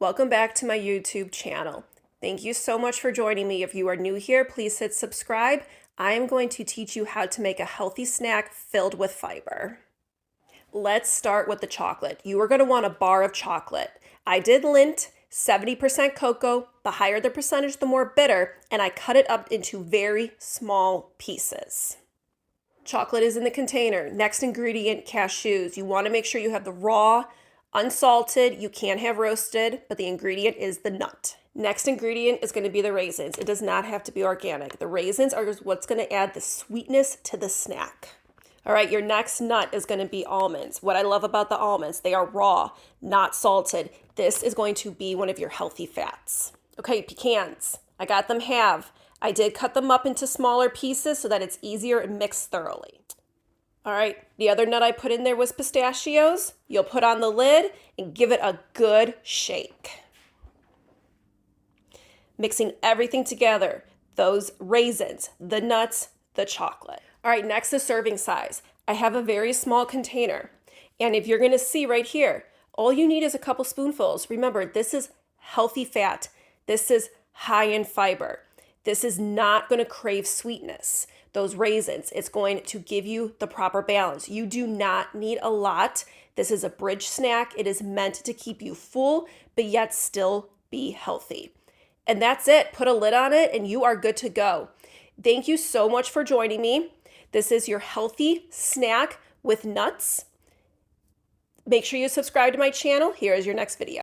Welcome back to my YouTube channel. Thank you so much for joining me. If you are new here, please hit subscribe. I am going to teach you how to make a healthy snack filled with fiber. Let's start with the chocolate. You are going to want a bar of chocolate. I did Lindt, 70% cocoa. The higher the percentage, the more bitter, and I cut it up into very small pieces. Chocolate is in the container. Next ingredient, cashews. You want to make sure you have the raw, unsalted. You can have roasted, but the ingredient is the nut. Next ingredient is going to be the raisins. It does not have to be organic. The raisins are what's going to add the sweetness to the snack. All right, your next nut is going to be almonds. What I love about the almonds, they are raw, not salted. This is going to be one of your healthy fats. Okay, pecans. I got them halved. I did cut them up into smaller pieces so that it's easier and mixed thoroughly. All right, the other nut I put in there was pistachios. You'll put on the lid and give it a good shake. Mixing everything together, those raisins, the nuts, the chocolate. All right, next is serving size. I have a very small container. And if you're gonna see right here, all you need is a couple spoonfuls. Remember, this is healthy fat. This is high in fiber. This is not gonna crave sweetness. Those raisins, it's going to give you the proper balance. You do not need a lot. This is a bridge snack. It is meant to keep you full, but yet still be healthy. And that's it. Put a lid on it and you are good to go. Thank you so much for joining me. This is your healthy snack with nuts. Make sure you subscribe to my channel. Here is your next video.